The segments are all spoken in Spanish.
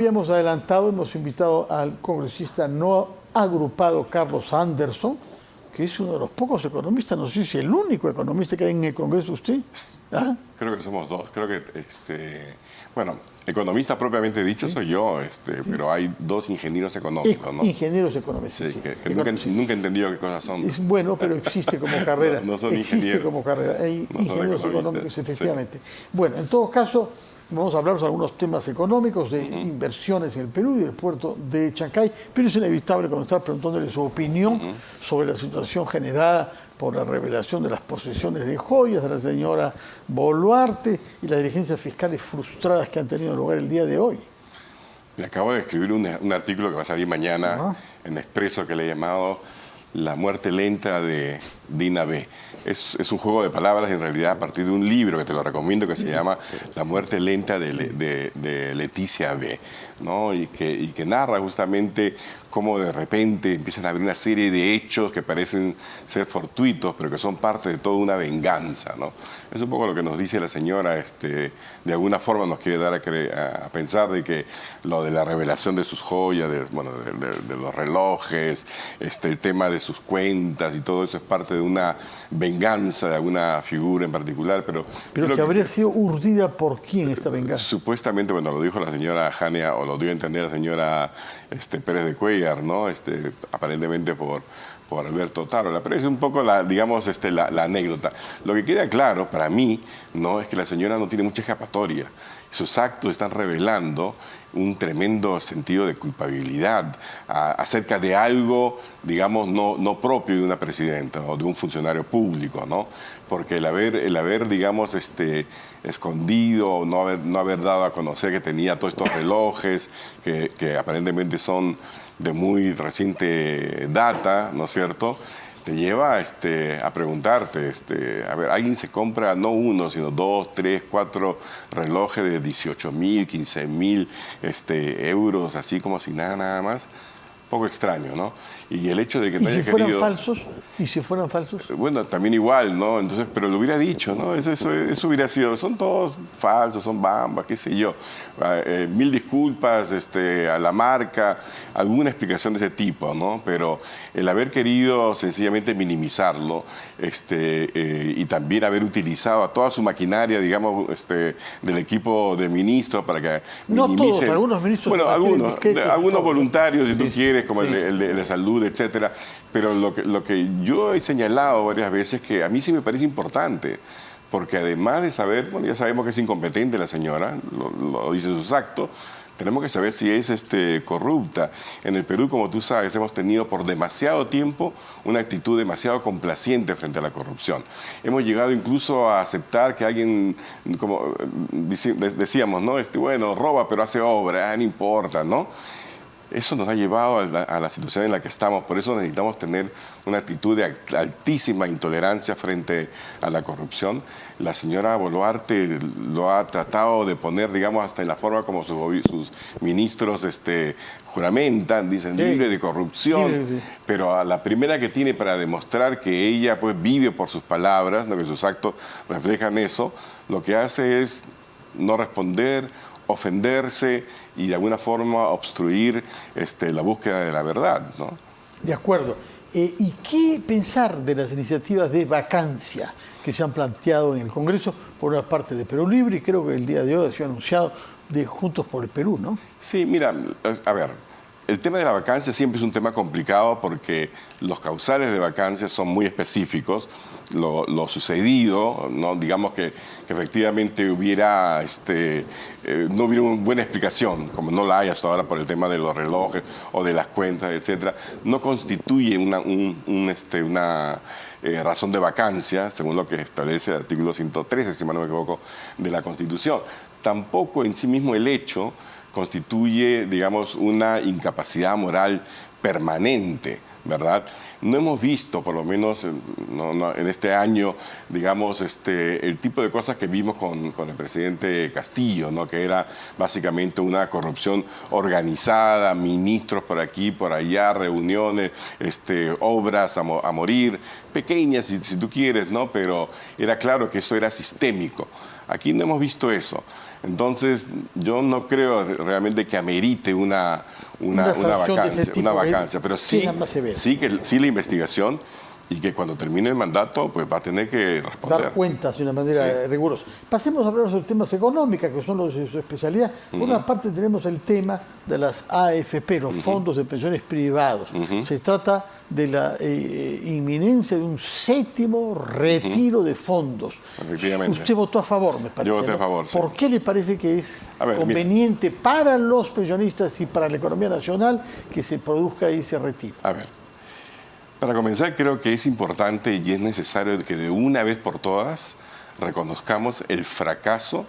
Habíamos adelantado, hemos invitado al congresista no agrupado Carlos Anderson, que es uno de los pocos economistas, no sé si el único economista que hay en el Congreso. ¿Usted? ¿Ah? Creo que somos dos. Creo que, bueno, economista propiamente dicho soy yo, pero hay dos ingenieros económicos, ¿no? Ingenieros económicos. Sí, que nunca he entendido qué cosas son. Es bueno, pero existe como carrera. No son existe ingenieros. como carrera. Hay No ingenieros son económicos, efectivamente. Sí. Bueno, en todo caso, vamos a hablar de algunos temas económicos, de inversiones en el Perú y del puerto de Chancay, pero es inevitable comenzar preguntándole su opinión sobre la situación generada por la revelación de las posesiones de joyas de la señora Boluarte y las diligencias fiscales frustradas que han tenido lugar el día de hoy. Le acabo de escribir un artículo que va a salir mañana en Expreso, que le he llamado La muerte lenta de Dina B. Es un juego de palabras, en realidad, a partir de un libro que te lo recomiendo, que se llama La muerte lenta de Leticia B, ¿no? Y que narra justamente cómo de repente empiezan a haber una serie de hechos que parecen ser fortuitos, pero que son parte de toda una venganza, ¿no? Es un poco lo que nos dice la señora, de alguna forma nos quiere dar a pensar de que lo de la revelación de sus joyas, de los relojes, el tema de sus cuentas y todo eso es parte de una venganza de alguna figura en particular, pero que habría sido urdida por quién esta venganza. Supuestamente, bueno, lo dijo la señora Jania, o lo dio a entender la señora Pérez de Cuellar, ¿no? Aparentemente por Alberto Tarola, pero es un poco la anécdota. Lo que queda claro para mí, ¿no?, es que la señora no tiene mucha escapatoria. Sus actos están revelando un tremendo sentido de culpabilidad acerca de algo, digamos, no propio de una presidenta o de un funcionario público, ¿no? Porque el haber digamos, escondido, no haber dado a conocer que tenía todos estos relojes que aparentemente son de muy reciente data, ¿no es cierto?, te lleva a preguntarte, a ver, alguien se compra no uno, sino 2, 3, 4 relojes de 18.000, 15.000 euros, así como si nada más. Poco extraño, ¿no? Y el hecho de que ¿Y si fueran falsos? ¿Y si fueran falsos? Bueno, también igual, ¿no? Entonces, pero lo hubiera dicho, ¿no? Eso hubiera sido, son todos falsos, son bambas, qué sé yo. Mil disculpas a la marca, alguna explicación de ese tipo, ¿no? Pero el haber querido sencillamente minimizarlo, y también haber utilizado a toda su maquinaria, digamos, del equipo de ministros para que no minimicen. Todos, algunos ministros. Bueno, algunos voluntarios, si tú quieres, como el de salud, etcétera. Pero lo que yo he señalado varias veces, que a mí sí me parece importante, porque además de saber, bueno, ya sabemos que es incompetente la señora, lo dice en sus actos, tenemos que saber si es corrupta. En el Perú, como tú sabes, hemos tenido por demasiado tiempo una actitud demasiado complaciente frente a la corrupción. Hemos llegado incluso a aceptar que alguien, como decíamos, ¿no? Bueno, roba pero hace obra, no importa, ¿no? Eso nos ha llevado a la situación en la que estamos. Por eso necesitamos tener una actitud de altísima intolerancia frente a la corrupción. La señora Boluarte lo ha tratado de poner, digamos, hasta en la forma como sus ministros juramentan, dicen libre de corrupción, pero a la primera que tiene para demostrar que ella pues vive por sus palabras, ¿no?, que sus actos reflejan eso, lo que hace es no responder, ofenderse y de alguna forma obstruir la búsqueda de la verdad, ¿no? De acuerdo. ¿Y qué pensar de las iniciativas de vacancia que se han planteado en el Congreso por una parte de Perú Libre y creo que el día de hoy ha sido anunciado de Juntos por el Perú, ¿no? Sí, mira, a ver, el tema de la vacancia siempre es un tema complicado porque los causales de vacancia son muy específicos. Lo sucedido, ¿no? Digamos que efectivamente no hubiera una buena explicación, como no la hay hasta ahora por el tema de los relojes o de las cuentas, etcétera, no constituye una razón de vacancia, según lo que establece el artículo 113, si mal no me equivoco, de la Constitución. Tampoco en sí mismo el hecho constituye, digamos, una incapacidad moral permanente, ¿verdad? No hemos visto, por lo menos en este año, digamos, el tipo de cosas que vimos con el presidente Castillo, ¿no?, que era básicamente una corrupción organizada, ministros por aquí, por allá, reuniones, obras a morir, pequeñas si tú quieres, ¿no? Pero era claro que eso era sistémico. Aquí no hemos visto eso. Entonces, yo no creo realmente que amerite una vacancia, pero sí la investigación, y que cuando termine el mandato pues va a tener que responder. Dar cuentas de una manera rigurosa. Pasemos a hablar sobre temas económicos, que son los de su especialidad. Por una parte tenemos el tema de las AFP, los fondos de pensiones privados. Se trata de la inminencia de un 7º retiro de fondos. Usted votó a favor, me parece. Yo voté a favor, sí. ¿Por qué le parece que es conveniente para los pensionistas y para la economía nacional que se produzca ese retiro? A ver. Para comenzar, creo que es importante y es necesario que de una vez por todas reconozcamos el fracaso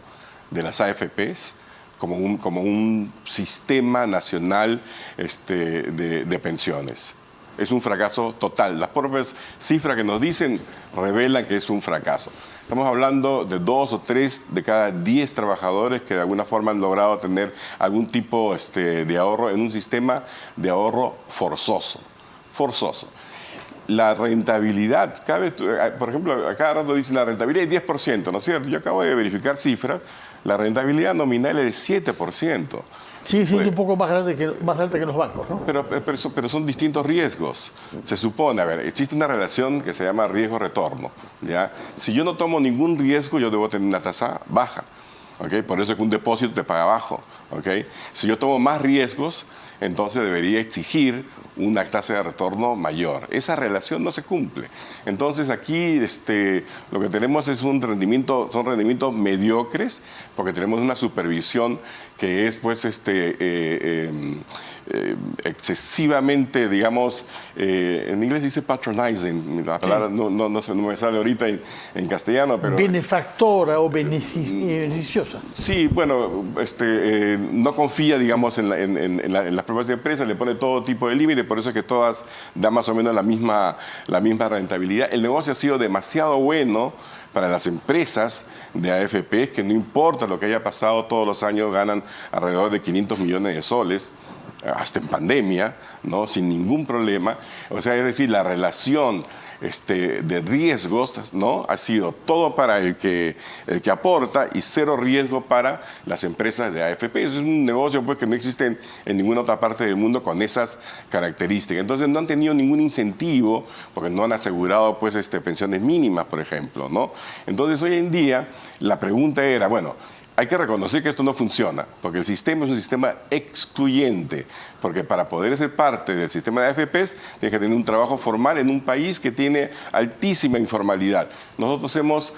de las AFPs como un sistema nacional de pensiones. Es un fracaso total. Las propias cifras que nos dicen revelan que es un fracaso. Estamos hablando de 2 o 3 de cada 10 trabajadores que de alguna forma han logrado tener algún tipo de ahorro en un sistema de ahorro forzoso. La rentabilidad, por ejemplo, a cada rato dicen la rentabilidad es 10%, ¿no es cierto? Yo acabo de verificar cifras, la rentabilidad nominal es de 7%. Sí, sí, un poco más alta que los bancos, ¿no? Pero son distintos riesgos. Se supone, a ver, existe una relación que se llama riesgo-retorno, ¿ya? Si yo no tomo ningún riesgo, yo debo tener una tasa baja, ¿ok? Por eso es que un depósito te paga bajo, ¿ok? Si yo tomo más riesgos, entonces debería exigir una tasa de retorno mayor. Esa relación no se cumple. Entonces aquí lo que tenemos es son rendimientos mediocres, porque tenemos una supervisión que es pues excesivamente, digamos, en inglés dice patronizing, la palabra no me sale ahorita en castellano, pero... Benefactora o beneficiosa. Sí, bueno, no confía, digamos, en las propias empresas, le pone todo tipo de límites, por eso es que todas dan más o menos la misma rentabilidad. El negocio ha sido demasiado bueno para las empresas de AFP, que no importa lo que haya pasado, todos los años ganan alrededor de 500 millones de soles, hasta en pandemia, ¿no? Sin ningún problema. O sea, es decir, la relación de riesgos, ¿no? Ha sido todo para el que aporta y 0 riesgo para las empresas de AFP. Eso es un negocio pues, que no existe en ninguna otra parte del mundo con esas características. Entonces no han tenido ningún incentivo porque no han asegurado pues, pensiones mínimas, por ejemplo, ¿no? Entonces hoy en día la pregunta era, bueno, hay que reconocer que esto no funciona, porque el sistema es un sistema excluyente, porque para poder ser parte del sistema de AFPs tienes que tener un trabajo formal en un país que tiene altísima informalidad. Nosotros hemos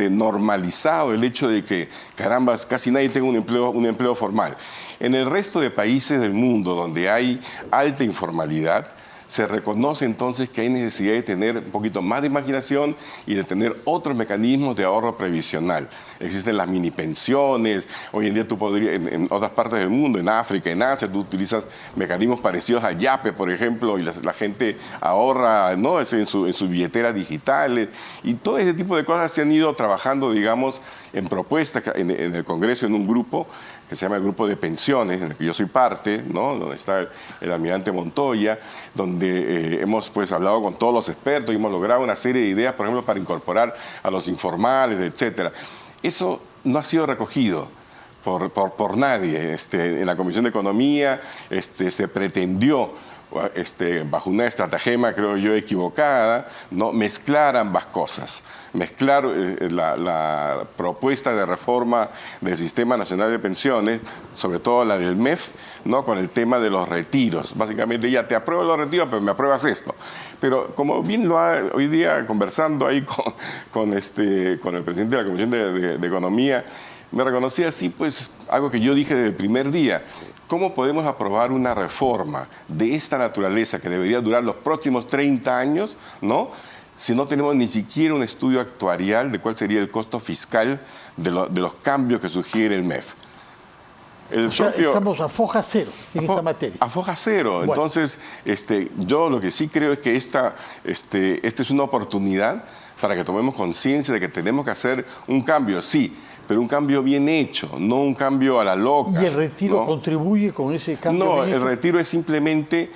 normalizado el hecho de que, caramba, casi nadie tenga un empleo formal. En el resto de países del mundo donde hay alta informalidad, se reconoce entonces que hay necesidad de tener un poquito más de imaginación y de tener otros mecanismos de ahorro previsional. Existen las mini pensiones, hoy en día tú podrías, en otras partes del mundo, en África, en Asia, tú utilizas mecanismos parecidos a Yape, por ejemplo, y la gente ahorra, ¿no? en sus billeteras digitales, y todo ese tipo de cosas se han ido trabajando, digamos, en propuestas en el Congreso, en un grupo que se llama el Grupo de Pensiones, en el que yo soy parte, ¿no? Donde está el almirante Montoya, donde hemos pues, hablado con todos los expertos y hemos logrado una serie de ideas, por ejemplo, para incorporar a los informales, etcétera. Eso no ha sido recogido por nadie. En la Comisión de Economía se pretendió, bajo una estratagema, creo yo, equivocada, ¿no? Mezclar ambas cosas. Mezclar la propuesta de reforma del Sistema Nacional de Pensiones, sobre todo la del MEF, ¿no? Con el tema de los retiros. Básicamente, ya te apruebo los retiros, pero me apruebas esto. Pero como bien lo ha hoy día conversando ahí con el presidente de la Comisión de Economía, me reconocía así, pues, algo que yo dije desde el primer día. ¿Cómo podemos aprobar una reforma de esta naturaleza que debería durar los próximos 30 años, ¿no? Si no tenemos ni siquiera un estudio actuarial de cuál sería el costo fiscal de los cambios que sugiere el MEF? Estamos a foja cero en esta materia. A foja cero. Bueno. Entonces, yo lo que sí creo es que esta es una oportunidad para que tomemos conciencia de que tenemos que hacer un cambio, sí, pero un cambio bien hecho, no un cambio a la loca. ¿Y el retiro ¿no? contribuye con ese cambio? No, bien el hecho? retiro es simplemente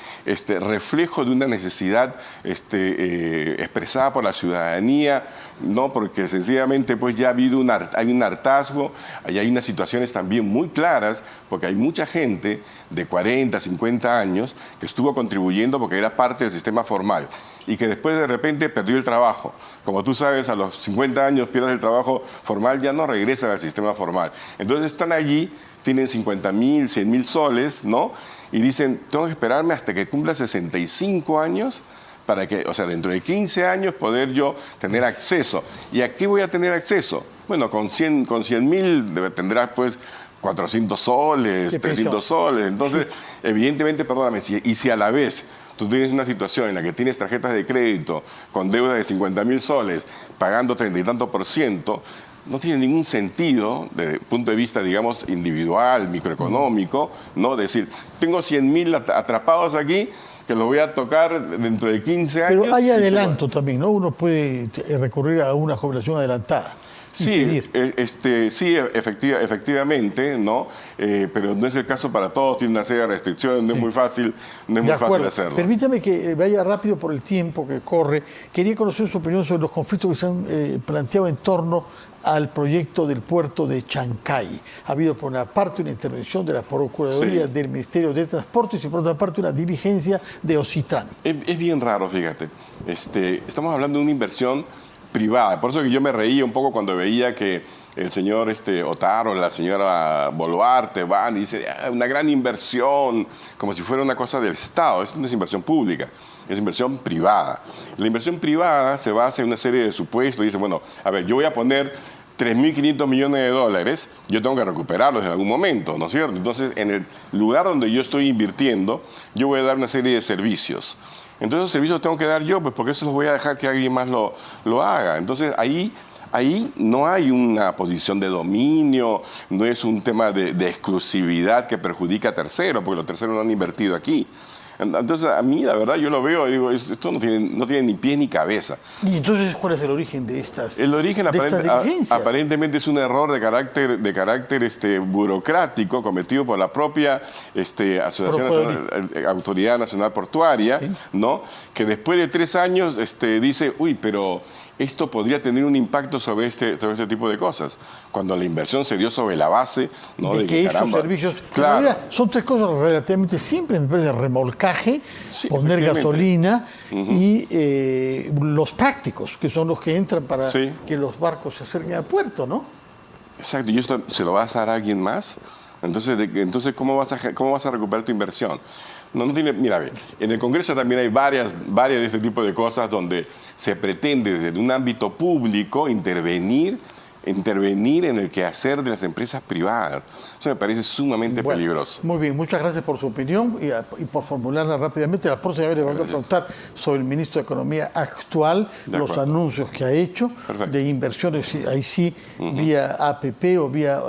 reflejo de una necesidad expresada por la ciudadanía, no, porque sencillamente pues ya ha habido hay un hartazgo, hay unas situaciones también muy claras, porque hay mucha gente de 40, 50 años que estuvo contribuyendo porque era parte del sistema formal y que después de repente perdió el trabajo. Como tú sabes, a los 50 años pierdes el trabajo formal, ya no regresan al sistema formal. Entonces están allí, tienen 50.000, 100.000 soles, ¿no? Y dicen, tengo que esperarme hasta que cumpla 65 años para que, o sea, dentro de 15 años poder yo tener acceso. ¿Y a qué voy a tener acceso? Bueno, con 100.000 tendrás pues 400 soles, 300 soles. Entonces, sí, evidentemente, perdóname, y si a la vez tú tienes una situación en la que tienes tarjetas de crédito con deuda de 50.000 soles, pagando 30 y tanto %, no tiene ningún sentido, desde el punto de vista, digamos, individual, microeconómico, ¿no? Decir, tengo 100.000 atrapados aquí, que lo voy a tocar dentro de 15 años. Pero hay adelanto también, ¿no? Uno puede recurrir a una jubilación adelantada. Sí, sí, efectivamente, ¿no? Pero no es el caso para todos, tiene una serie de restricciones, no es muy fácil, hacerlo. Permítame que vaya rápido por el tiempo que corre. Quería conocer su opinión sobre los conflictos que se han planteado en torno al proyecto del puerto de Chancay. Ha habido por una parte una intervención de la Procuraduría del Ministerio de Transportes y por otra parte una diligencia de Ocitran. Es bien raro, fíjate. Estamos hablando de una inversión privada. Por eso que yo me reía un poco cuando veía que el señor Otaro, la señora Boluarte van y dice una gran inversión, como si fuera una cosa del Estado. Esto no es inversión pública, es inversión privada. La inversión privada se basa en una serie de supuestos. Dice, bueno, a ver, yo voy a poner 3.500 millones de dólares, yo tengo que recuperarlos en algún momento, ¿no es cierto? Entonces, en el lugar donde yo estoy invirtiendo, yo voy a dar una serie de servicios. Entonces, los servicios los tengo que dar yo, pues porque eso los voy a dejar que alguien más lo haga. Entonces, ahí no hay una posición de dominio, no es un tema de exclusividad que perjudica a terceros, porque los terceros no han invertido aquí. Entonces, a mí, la verdad, yo lo veo y digo, esto no tiene ni pie ni cabeza. ¿Y entonces cuál es el origen de estas El origen aparentemente es un error de carácter burocrático cometido por la propia Autoridad Nacional Portuaria, ¿sí? ¿No? Que después de 3 años dice, uy, pero esto podría tener un impacto sobre este tipo de cosas, cuando la inversión se dio sobre la base, ¿no? de que esos servicios, claro, realidad, son 3 cosas relativamente simples, me parece: remolcaje, sí, poner gasolina, y los prácticos, que son los que entran para que los barcos se acerquen al puerto, ¿no? Exacto, y esto se lo vas a dar a alguien más. Entonces ¿cómo vas a recuperar tu inversión? No tiene, mira, en el Congreso también hay varias de este tipo de cosas donde se pretende desde un ámbito público intervenir en el quehacer de las empresas privadas. Eso me parece sumamente peligroso. Muy bien, muchas gracias por su opinión y por formularla rápidamente. La próxima vez le vamos a preguntar sobre el ministro de Economía actual, los anuncios que ha hecho. Perfecto. De inversiones, ahí sí, vía APP o vía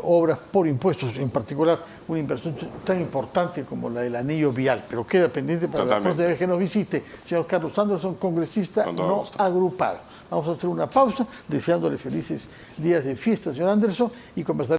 obras por impuestos, en particular una inversión tan importante como la del anillo vial, pero queda pendiente para la próxima vez que nos visite. Señor Carlos Anderson, congresista no agrupado. Vamos a hacer una pausa, deseándole felices días de fiesta, señor Anderson, y conversar